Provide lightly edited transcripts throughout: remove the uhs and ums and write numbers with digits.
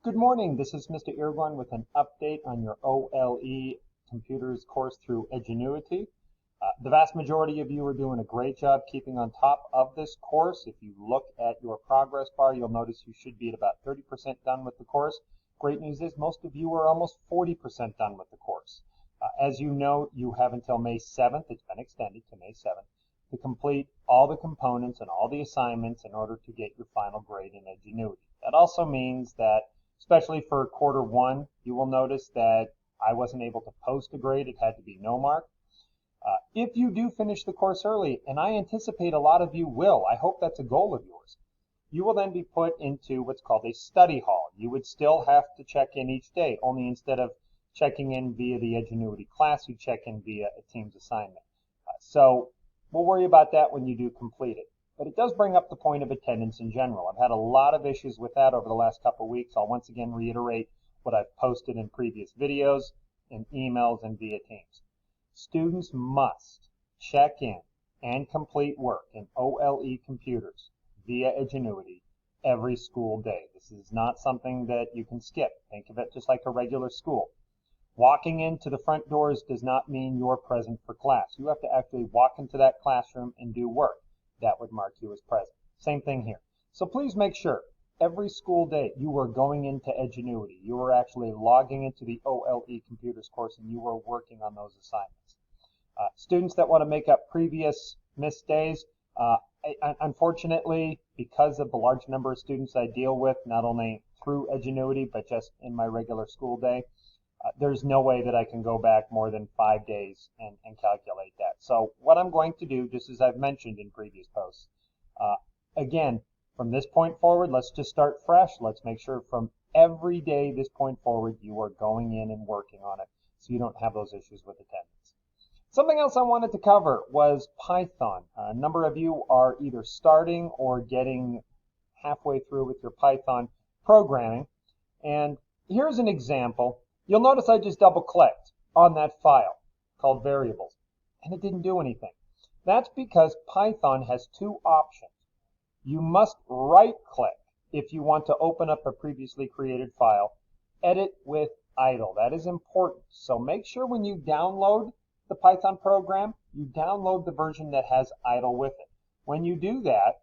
Good morning, this is Mr. Irgun with an update on your OLE Computers course through Edgenuity. The vast majority of you are doing a great job keeping on top of this course. If you look at your progress bar, you'll notice you should be at about 30% done with the course. Great news is most of you are almost 40% done with the course. As you know, you have until May 7th, it's been extended to May 7th, to complete all the components and all the assignments in order to get your final grade in Edgenuity. That also means that, especially for quarter one, you will notice that I wasn't able to post a grade. It had to be no mark. If you do finish the course early, and I anticipate a lot of you will, I hope that's a goal of yours, you will then be put into what's called a study hall. You would still have to check in each day, only instead of checking in via the Edgenuity class, you check in via a Teams assignment. So we'll worry about that when you do complete it. But it does bring up the point of attendance in general. I've had a lot of issues with that over the last couple of weeks. I'll once again reiterate what I've posted in previous videos, in emails, and via Teams. Students must check in and complete work in OLE Computers via Edgenuity every school day. This is not something that you can skip. Think of it just like a regular school. Walking into the front doors does not mean you're present for class. You have to actually walk into that classroom and do work. That would mark you as present. Same thing here. So please make sure every school day you are going into Edgenuity. You are actually logging into the OLE Computers course and you are working on those assignments. Students that want to make up previous missed days, unfortunately, because of the large number of students I deal with, not only through Edgenuity, but just in my regular school day, there's no way that I can go back more than 5 days and calculate that. So what I'm going to do, just as I've mentioned in previous posts, again, from this point forward, let's just start fresh. Let's make sure from every day this point forward, you are going in and working on it so you don't have those issues with attendance. Something else I wanted to cover was Python. A number of you are either starting or getting halfway through with your Python programming. And here's an example. You'll notice I just double-clicked on that file called variables, and it didn't do anything. That's because Python has two options. You must right-click if you want to open up a previously created file, edit with idle. That is important. So make sure when you download the Python program, you download the version that has idle with it. When you do that,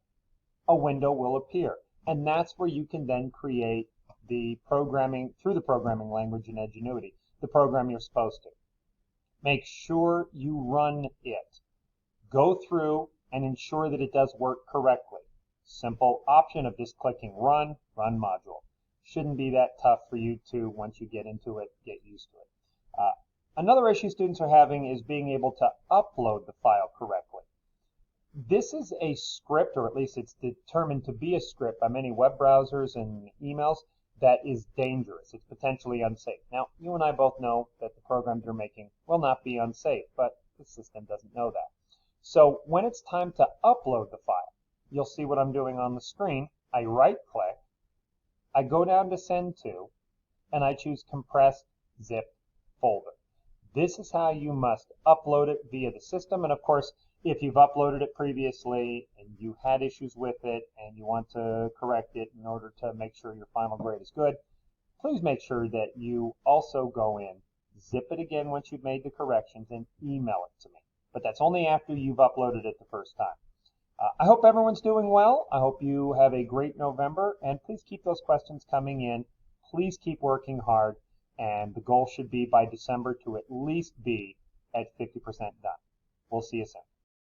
a window will appear, and that's where you can then create the programming, through the programming language in Edgenuity, the program you're supposed to. Make sure you run it. Go through and ensure that it does work correctly. Simple option of just clicking run module. Shouldn't be that tough for you to, once you get into it, get used to it. Another issue students are having is being able to upload the file correctly. This is a script, or at least it's determined to be a script by many web browsers and emails, that is dangerous. It's potentially unsafe. Now, you and I both know that the programs you're making will not be unsafe, but the system doesn't know that. So when it's time to upload the file, you'll see what I'm doing on the screen. I right-click, I go down to Send To, and I choose Compressed Zip Folder. This is how you must upload it via the system. And of course, if you've uploaded it previously and you had issues with it and you want to correct it in order to make sure your final grade is good, please make sure that you also go in, zip it again once you've made the corrections, and email it to me. But that's only after you've uploaded it the first time. I hope everyone's doing well. I hope you have a great November, and please keep those questions coming in. Please keep working hard. And the goal should be by December to at least be at 50% done. We'll see you soon.